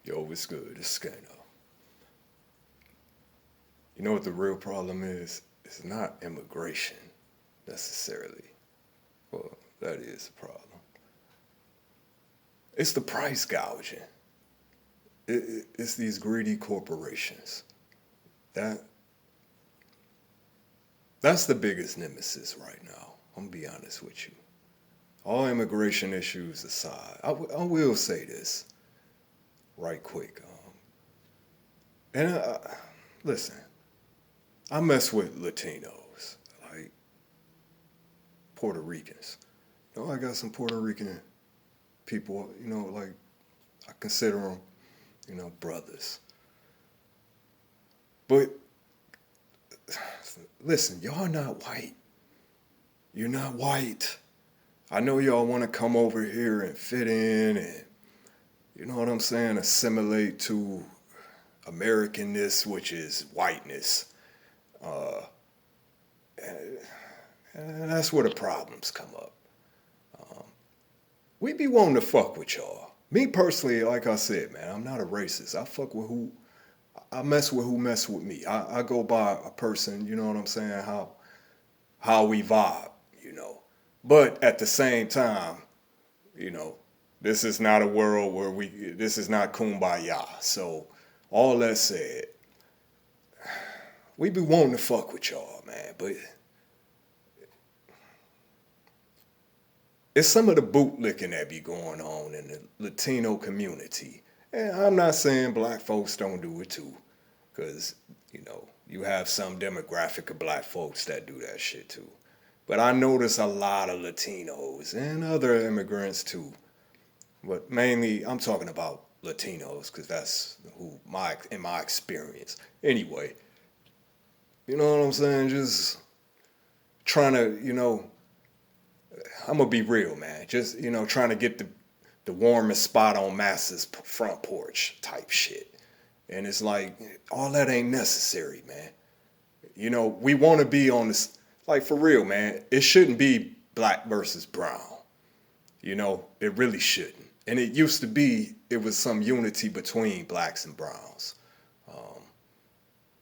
Yo, what's good? It's Scano. You know what the real problem is? It's not immigration necessarily. Well, that is a problem. It's the price gouging. It's these greedy corporations. That that's the biggest nemesis right now. I'm gonna be honest with you. All immigration issues aside, I will say this right quick. And listen, I mess with Latinos, like Puerto Ricans. I got some Puerto Rican people, like I consider them, brothers. But listen, y'all not white. You're not white. I know y'all want to come over here and fit in and, you know what I'm saying, assimilate to Americanness, which is whiteness. Uh, and that's where the problems come up. We be wanting to fuck with y'all. Me personally, like I said, man, I'm not a racist. I mess with who mess with me. I go by a person, you know what I'm saying, how we vibe. But at the same time, you know, this is not a world where this is not kumbaya. So all that said, we be wanting to fuck with y'all, man, but it's some of the bootlicking that be going on in the Latino community. And I'm not saying black folks don't do it too, because, you have some demographic of black folks that do that shit too. But I notice a lot of Latinos and other immigrants too. But mainly, I'm talking about Latinos because that's in my experience. Anyway, you know what I'm saying? Just trying to, I'm gonna be real, man. Just trying to get the warmest spot on Massa's front porch type shit. And it's like all that ain't necessary, man. We want to be on this, like, for real, man. It shouldn't be black versus brown. It really shouldn't. And it used to be it was some unity between blacks and browns,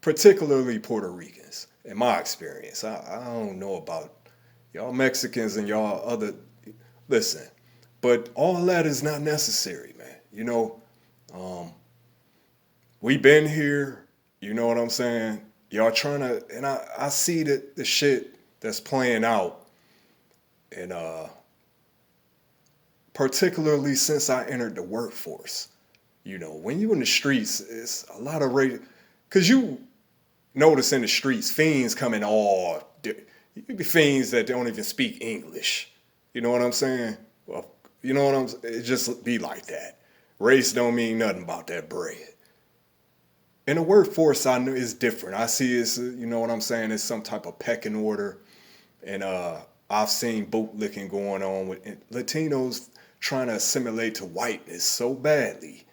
particularly Puerto Ricans. In my experience, I don't know about y'all Mexicans and y'all other. Listen, but all that is not necessary, man. We been here. You know what I'm saying? Y'all trying to, and I see that the shit that's playing out, and particularly since I entered the workforce. When you in the streets, it's a lot of rate, cause you notice in the streets fiends coming all. You be fiends that don't even speak English. You know what I'm saying? Well, you know what I'm saying? It just be like that. Race don't mean nothing about that bread. In the workforce, I know it's different. I see it's, you know what I'm saying, it's some type of pecking order. And I've seen bootlicking going on with Latinos trying to assimilate to whiteness so badly.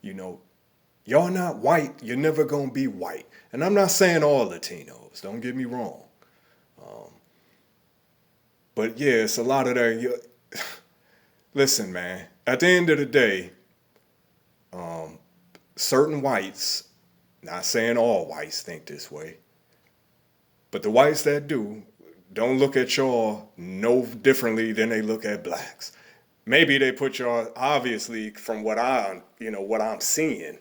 Y'all not white, you're never going to be white. And I'm not saying all Latinos, don't get me wrong. But yeah, it's a lot of that. Listen, man, at the end of the day, certain whites, not saying all whites think this way, but the whites that do, don't look at y'all no differently than they look at blacks. Maybe they put y'all, obviously, from what I'm seeing,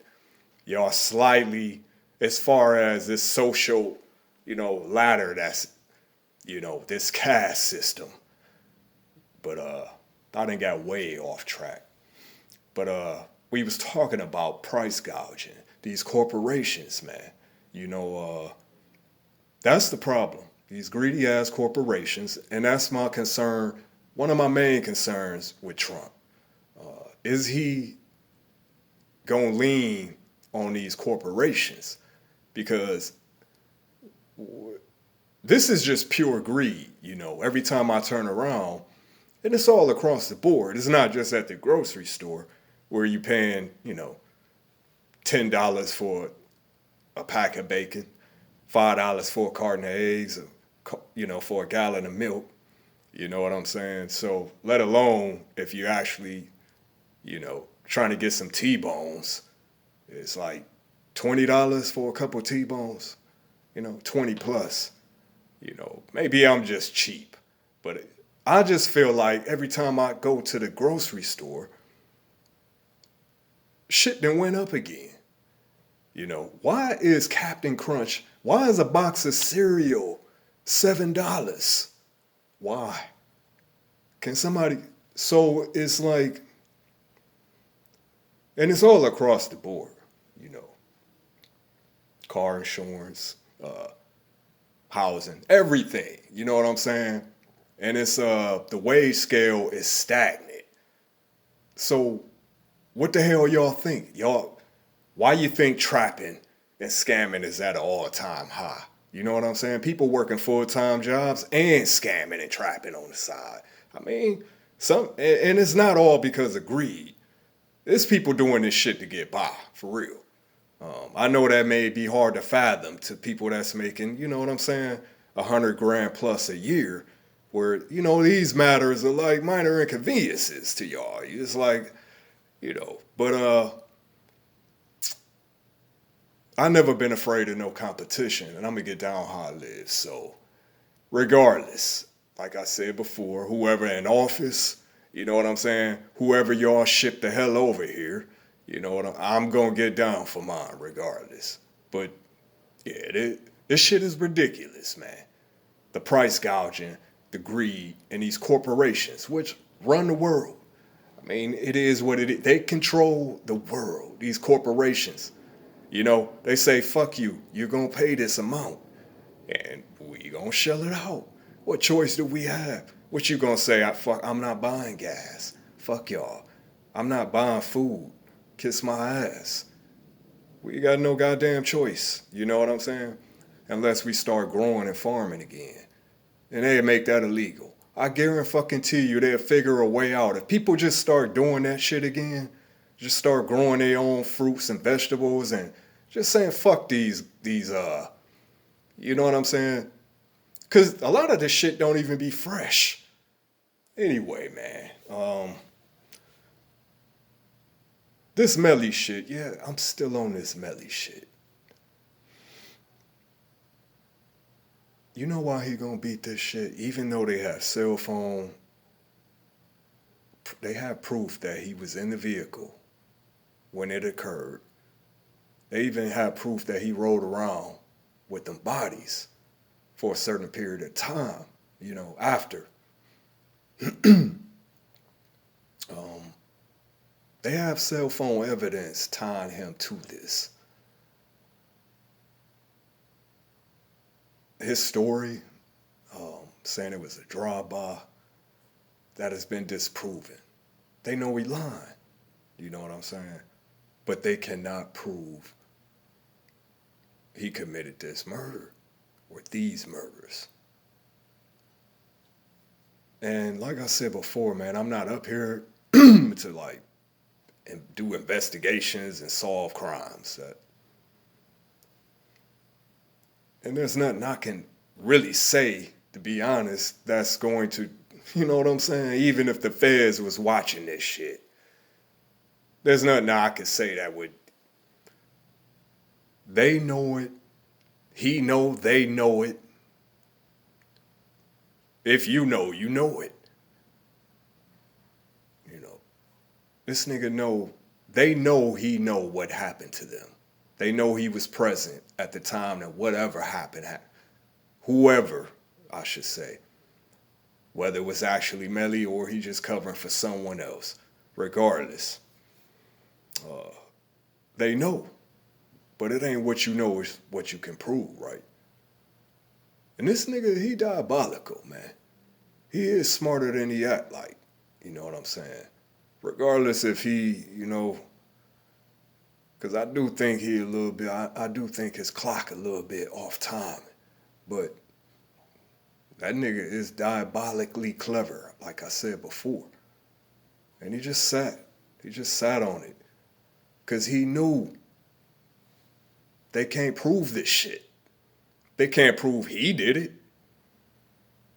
y'all slightly, as far as this social, ladder that's, this caste system. But I done got way off track. But we was talking about price gouging. These corporations, man. That's the problem. These greedy ass corporations, and that's my concern. One of my main concerns with Trump. Is he gonna lean on these corporations? Because this is just pure greed, Every time I turn around, and it's all across the board. It's not just at the grocery store where you paying, $10 for a pack of bacon, $5 for a carton of eggs, for a gallon of milk. You know what I'm saying? So let alone if you actually, trying to get some T-bones, It's like $20 for a couple T-bones, 20 plus. Maybe I'm just cheap, but I just feel like every time I go to the grocery store, shit done went up again. Why is Captain Crunch, why is a box of cereal $7? Why? Can somebody, so it's like, and it's all across the board, car insurance, housing, everything. You know what I'm saying? And it's the wage scale is stagnant. So what the hell y'all think? Why you think trapping and scamming is at an all-time high? You know what I'm saying? People working full-time jobs and scamming and trapping on the side. I mean, and it's not all because of greed. It's people doing this shit to get by, for real. I know that may be hard to fathom to people that's making, you know what I'm saying, 100 grand plus a year, where, these matters are like minor inconveniences to y'all. It's like, but I never been afraid of no competition, and I'm gonna get down how I live. So regardless, like I said before, whoever in office, you know what I'm saying, whoever y'all ship the hell over here, I'm gonna get down for mine regardless. But yeah, this shit is ridiculous, man. The price gouging, the greed, and these corporations, which run the world. I mean, it is what it is. They control the world, these corporations. They say, fuck you, you're gonna pay this amount, and we gonna shell it out. What choice do we have? What you gonna say? I'm not buying gas. Fuck y'all. I'm not buying food. Kiss my ass. We got no goddamn choice. You know what I'm saying? Unless we start growing and farming again. And they make that illegal. I guarantee you they'll figure a way out. If people just start doing that shit again, just start growing their own fruits and vegetables and just saying fuck these you know what I'm saying? Cause a lot of this shit don't even be fresh. Anyway, man. This Melly shit, yeah, I'm still on this Melly shit. You know why he gonna beat this shit? Even though they have cell phone, they have proof that he was in the vehicle when it occurred. They even have proof that he rode around with them bodies for a certain period of time, after. They have cell phone evidence tying him to this. His story, saying it was a drive-by, that has been disproven. They know he lying. You know what I'm saying? But they cannot prove he committed this murder or these murders. And like I said before, man, I'm not up here to do investigations and solve crimes. And there's nothing I can really say, to be honest, that's going to, you know what I'm saying? Even if the feds was watching this shit, there's nothing I could say that would. They know it. He know they know it. If you know it. This nigga they know he know what happened to them. They know he was present at the time that whatever happened, whoever, I should say, whether it was actually Melly or he just covering for someone else, regardless, they know. But it ain't what you know, is what you can prove, right? And this nigga, he diabolical, man. He is smarter than he act like, you know what I'm saying? Regardless if he, because I do think he a little bit, I do think his clock a little bit off time. But that nigga is diabolically clever, like I said before. And he just sat on it. Because he knew they can't prove this shit. They can't prove he did it,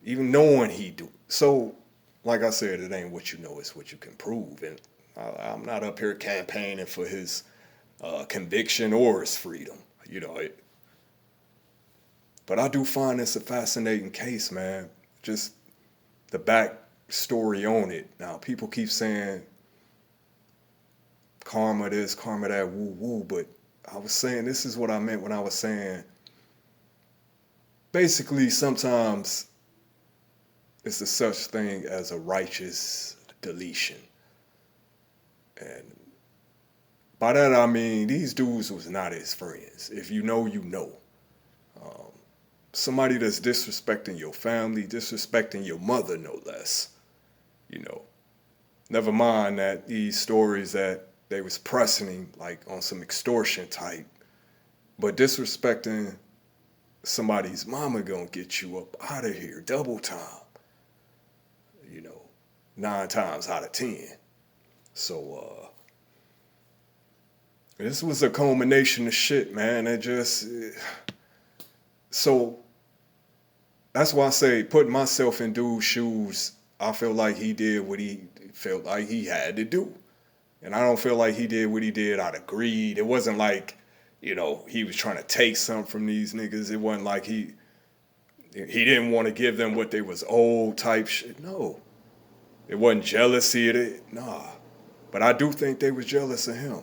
even knowing he do. So, like I said, it ain't what you know, it's what you can prove. And I'm not up here campaigning for his conviction or his freedom. But I do find this a fascinating case, man. Just the backstory on it. Now, people keep saying karma this, karma that, woo woo, but I was saying this is what I meant when I was saying basically sometimes it's a such thing as a righteous deletion. And by that I mean these dudes was not his friends. If you know, you know. Somebody that's disrespecting your family, disrespecting your mother, no less. Never mind that these stories that they was pressing him like on some extortion type, but disrespecting somebody's mama gonna get you up out of here double time. 9 times out of 10. So this was a culmination of shit, man. So that's why I say putting myself in dude's shoes, I feel like he did what he felt like he had to do. And I don't feel like he did what he did out of greed. It wasn't like, he was trying to take something from these niggas. It wasn't like he didn't want to give them what they was owed type shit. No. It wasn't jealousy of it. Nah. But I do think they was jealous of him.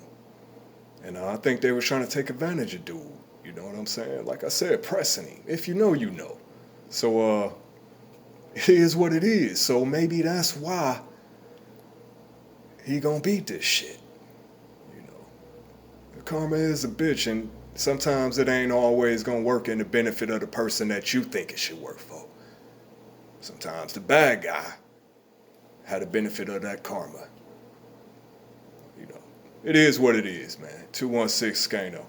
And I think they were trying to take advantage of dude. You know what I'm saying? Like I said, pressing him. If you know, you know. So, it is what it is. So maybe that's why he gonna beat this shit. Karma is a bitch, and sometimes it ain't always gonna work in the benefit of the person that you think it should work for. Sometimes the bad guy had the benefit of that karma. It is what it is, man. 216 Skano.